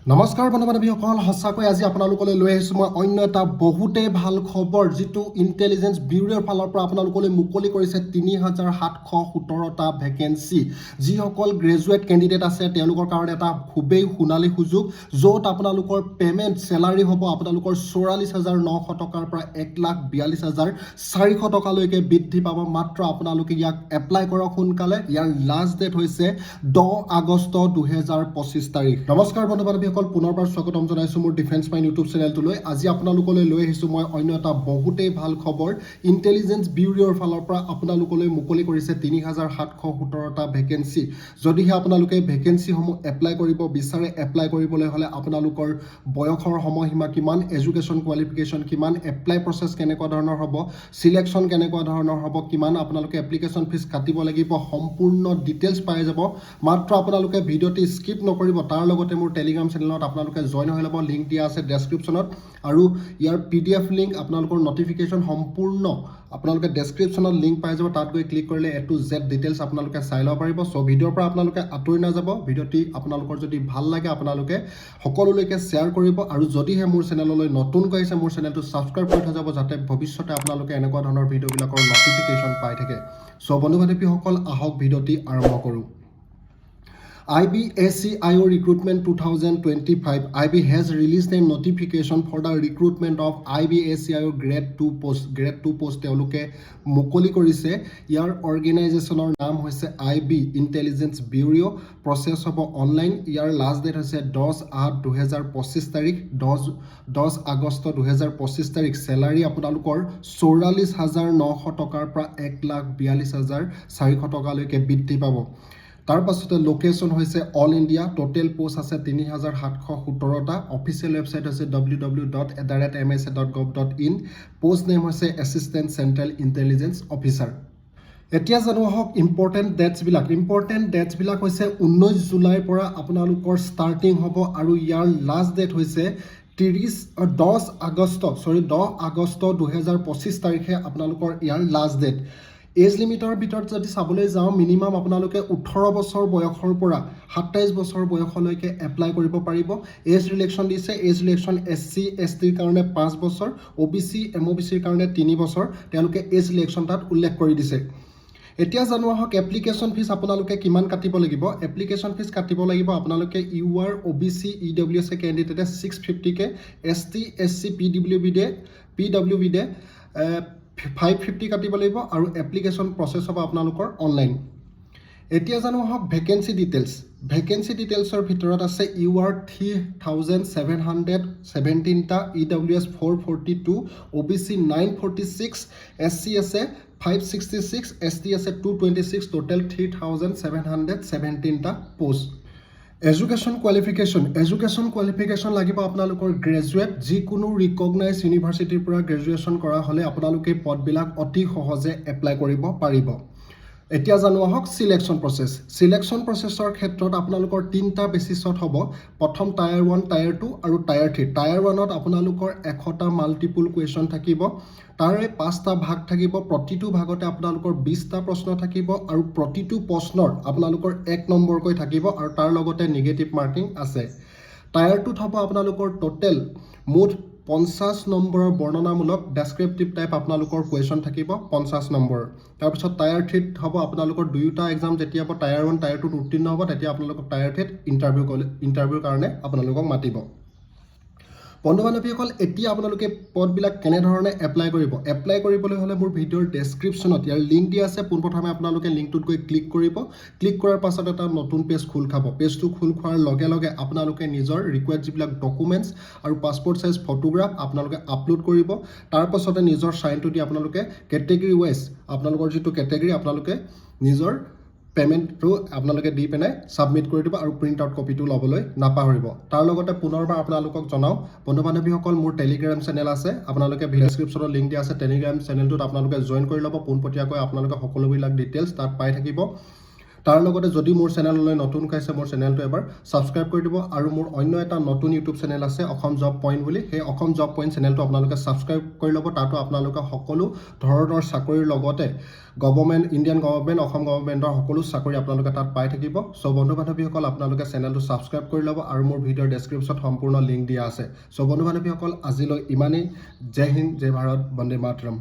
নমস্কাৰ বন্ধু বান্ধৱীসকল, সঁচাকৈ আজি আপোনালোকলৈ লৈ আহিছোঁ মই অন্য এটা বহুতেই ভাল খবৰ, যিটো ইণ্টেলিজেন্স ব্যুৰোৰ ফালৰ পৰা আপোনালোকলৈ মুকলি কৰিছে ৩,৭১৭টা ভেকেঞ্চি। যিসকল গ্ৰেজুৱেট কেণ্ডিডেট আছে তেওঁলোকৰ কাৰণে এটা খুবেই সোণালী সুযোগ, য'ত আপোনালোকৰ পে'মেণ্ট চেলাৰী হ'ব আপোনালোকৰ ৪৪,৯০০ টকাৰ পৰা ১,৪২,৪০০ টকালৈকে বৃদ্ধি পাব। মাত্ৰ আপোনালোকে ইয়াক এপ্লাই কৰক সোনকালে। ইয়াৰ লাষ্ট ডেট হৈছে ১০ আগষ্ট ২০২৫ তাৰিখ। নমস্কাৰ বন্ধু বান্ধৱীসকল, পুনৰবাৰ স্বাগতম জনাইছোঁ মোৰ ডিফেন্স মাইণ্ড ইউটিউব চেনেলটোলৈ। আজি আপোনালোকলৈ লৈ আহিছোঁ মই অন্য এটা বহুতেই ভাল খবৰ। ইণ্টেলিজেন্স ব্যুৰোৰ ফালৰ পৰা আপোনালোকলৈ মুকলি কৰিছে ৩,৭১৭টা ভেকেঞ্চি। যদিহে আপোনালোকে ভেকেঞ্চিসমূহ এপ্লাই কৰিব বিচাৰে, এপ্লাই কৰিবলৈ হ'লে আপোনালোকৰ বয়সৰ সময়সীমা কিমান, এডুকেশ্যন কোৱালিফিকেশ্যন কিমান, এপ্লাই প্ৰচেছ কেনেকুৱা ধৰণৰ হ'ব, চিলেকশ্যন কেনেকুৱা ধৰণৰ হ'ব, কিমান আপোনালোকে এপ্লিকেশ্যন ফিজ কাটিব লাগিব, সম্পূৰ্ণ ডিটেইলছ পাই যাব। মাত্ৰ আপোনালোকে ভিডিঅ'টি স্কিপ নকৰিব। তাৰ লগতে মোৰ টেলিগ্ৰাম চেনেলত আপোনালোকে জইন হৈ ল'ব, লিংক দিয়া আছে ডেছক্ৰিপশ্যনত, আৰু ইয়াৰ PDF লিংক আপোনালোকৰ নটিফিকেশ্যন সম্পূৰ্ণ আপোনালোকে ডেছক্ৰিপশ্যনত লিংক পাই যাব। তাত গৈ ক্লিক কৰিলে A to Z ডিটেইলছ আপোনালোকে চাই ল'ব পাৰিব। চ' ভিডিঅ'ৰ পৰা আপোনালোকে আঁতৰি নাযাব। ভিডিঅ'টি আপোনালোকৰ যদি ভাল লাগে আপোনালোকে সকলোলৈকে শ্বেয়াৰ কৰিব, আৰু যদিহে মোৰ চেনেললৈ নতুনকৈ আহিছে মোৰ চেনেলটো ছাবস্ক্ৰাইব কৰি থৈ যাব, যাতে ভৱিষ্যতে আপোনালোকে এনেকুৱা ধৰণৰ ভিডিঅ'বিলাকৰ নটিফিকেশ্যন পাই থাকে। চ' বন্ধু বান্ধৱীসকল, আহক ভিডিঅ'টি আৰম্ভ কৰোঁ। IBACIO Recruitment 2025. IB has released a notification for the recruitment of IBACIO Grade 2 post. Grade 2 post তেওঁলোকে মুকলি কৰিছে। ইয়াৰ অৰ্গেনাইজেশ্যনৰ নাম হৈছে IB ইণ্টেলিজেন্স ব্যুৰো। প্ৰচেছ হ'ব অনলাইন। ইয়াৰ লাষ্ট ডেট হৈছে 10/8/2025 তাৰিখ, 10 আগষ্ট 2025 তাৰিখ। চেলাৰী আপোনালোকৰ 44,900 টকাৰ পৰা 1,42,400 টকালৈকে বৃদ্ধি পাব। তাৰ পাছতে লোকেশ্যন হৈছে অল ইণ্ডিয়া। টোটেল পোষ্ট আছে ৩,৭১৭টা। অফিচিয়েল ৱেবছাইট হৈছে www.msa.gov.in। পোষ্ট নেম হৈছে এছিষ্টেণ্ট চেণ্ট্ৰেল ইণ্টেলিজেন্স অফিচাৰ। এতিয়া জানো আহক ইম্পৰ্টেণ্ট ডেটছবিলাক। ইম্পৰ্টেণ্ট ডেটছবিলাক হৈছে 19 জুলাইৰ পৰা আপোনালোকৰ ষ্টাৰ্টিং হ'ব, আৰু ইয়াৰ লাষ্ট ডেট হৈছে 10 আগষ্ট 2025 তাৰিখে আপোনালোকৰ ইয়াৰ লাষ্ট ডেট। এজ লিমিটৰ ভিতৰত যদি চাবলৈ যাওঁ, মিনিমাম আপোনালোকে 18 বছৰ বয়সৰ পৰা 27 বছৰ বয়সলৈকে এপ্লাই কৰিব পাৰিব। এজ ৰিলেকশ্যন দিছে। এজ ৰিলেকশ্যন SC STৰ কাৰণে 5 বছৰ, OBC MOBCৰ কাৰণে 3 বছৰ তেওঁলোকে এজ ৰিলেকশ্যন তাত উল্লেখ কৰি দিছে। এতিয়া জানো আহক এপ্লিকেশ্যন ফিজ আপোনালোকে কিমান কাটিব লাগিব। এপ্লিকেশ্যন ফিজ কাটিব লাগিব আপোনালোকে UR OBC EWS কেণ্ডিডেটে 650K, ST SC PWB 550 কাটিব লাগিব, আৰু এপ্লিকেশ্যন প্ৰচেছ হ'ব আপোনালোকৰ অনলাইন। এতিয়া জানো আহক ভেকেঞ্চি ডিটেইলছ। ভেকেঞ্চি ডিটেইলছৰ ভিতৰত আছে UR 3,717টা, EWS 442, OBC 946, SC আছে 566, ST আছে 226, টোটেল 3,717টা পোষ্ট। এডুকেশ্যন কোৱালিফিকেশ্যন লাগিব আপোনালোকৰ গ্ৰেজুৱেট। যিকোনো ৰিকগনাইজ ইউনিভাৰ্চিটিৰ পৰা গ্ৰেজুৱেশ্যন কৰা হ'লে আপোনালোকে পদবিলাক অতি সহজে এপ্লাই কৰিব পাৰিব। এতিয়া জানো আহক চিলেকশ্যন প্ৰচেছ। চিলেকশ্যন প্ৰচেছৰ ক্ষেত্ৰত আপোনালোকৰ 3টা বেচিছত হ'ব। প্ৰথম টায়াৰ 1, টায়াৰ 2 আৰু টায়াৰ 3। টায়াৰ 1ত আপোনালোকৰ 100টা মাল্টিপুল কুৱেশ্যন থাকিব। তাৰে 5টা ভাগ থাকিব। প্ৰতিটো ভাগতে আপোনালোকৰ 20টা প্ৰশ্ন থাকিব, আৰু প্ৰতিটো প্ৰশ্নৰ আপোনালোকৰ 1 নম্বৰকৈ থাকিব, আৰু তাৰ লগতে নিগেটিভ মাৰ্কিং আছে। টায়াৰ 2ত হ'ব আপোনালোকৰ টোটেল মুঠ 50 নম্বৰৰ বৰ্ণনামূলক ডেছক্ৰিপটিভ টাইপ আপোনালোকৰ কুৱেশ্যন থাকিব 50 নম্বৰৰ। তাৰপিছত টায়াৰ 3ত হ'ব আপোনালোকৰ দুয়োটা এক্সাম যেতিয়া হ'ব, টায়াৰ 1 টায়াৰ 2ত উত্তীৰ্ণ হ'ব, তেতিয়া আপোনালোকক টায়াৰ 3ত ইণ্টাৰভিউৰ কাৰণে আপোনালোকক মাতিব। বন্ধু বান্ধৱীসকল, এতিয়া আপোনালোকে পদবিলাক কেনেধৰণে এপ্লাই কৰিব। এপ্লাই কৰিবলৈ হ'লে মোৰ ভিডিঅ'ৰ ডেছক্ৰিপশ্যনত ইয়াৰ লিংক দিয়া আছে। পোনপ্ৰথমে আপোনালোকে লিংকটোত গৈ ক্লিক কৰিব। ক্লিক কৰাৰ পাছত এটা নতুন পেজ খোল খাব। পেজটো খোল খোৱাৰ লগে লগে আপোনালোকে নিজৰ ৰিকুৱাৰ্ড যিবিলাক ডকুমেণ্টছ আৰু পাছপৰ্ট চাইজ ফটোগ্ৰাফ আপোনালোকে আপলোড কৰিব। তাৰ পাছতে নিজৰ চাইনটো দি আপোনালোকে কেটেগৰী ৱাইজ আপোনালোকৰ যিটো কেটেগৰী আপোনালোকে নিজৰ পে'মেণ্টটো আপোনালোকে দি পিনে ছাবমিট কৰি দিব, আৰু প্ৰিণ্ট আউট কপিটো ল'বলৈ নাপাহৰিব। তাৰ লগতে পুনৰবাৰ আপোনালোকক জনাওঁ, বন্ধু বান্ধৱীসকল, মোৰ টেলিগ্ৰাম চেনেল আছে। আপোনালোকে ডেছক্ৰিপশ্যনত লিংক দিয়া আছে। টেলিগ্ৰাম চেনেলটোত আপোনালোকে জইন কৰি ল'ব। পোনপটীয়াকৈ আপোনালোকে সকলোবিলাক ডিটেইলছ তাত পাই থাকিব। তাৰ লগতে যদি মোৰ চেনেললৈ নতুনকৈ আছে মোৰ চেনেলটো এবাৰ ছাবস্ক্ৰাইব কৰি দিব আৰু মোৰ অন্য এটা নতুন ইউটিউব চেনেল আছে অসম জব পইণ্ট বুলি সেই অসম জব পইণ্ট চেনেলটো আপোনালোকে ছাবস্ক্ৰাইব কৰি ল'ব তাতো আপোনালোকে সকলো ধৰণৰ চাকৰিৰ লগতে ইণ্ডিয়ান গভৰ্ণমেণ্ট অসম গভৰ্ণমেণ্টৰ সকলো চাকৰি আপোনালোকে তাত পাই থাকিব চ' বন্ধু বান্ধৱীসকল আপোনালোকে চেনেলটো ছাবস্ক্ৰাইব কৰি ল'ব আৰু মোৰ ভিডিঅ'ৰ ডেছক্ৰিপশ্যনত সম্পূৰ্ণ লিংক দিয়া আছে চ' বন্ধু বান্ধৱীসকল আজিলৈ ইমানেই জয় হিন্দ জয় ভাৰত বন্দে মাতৰম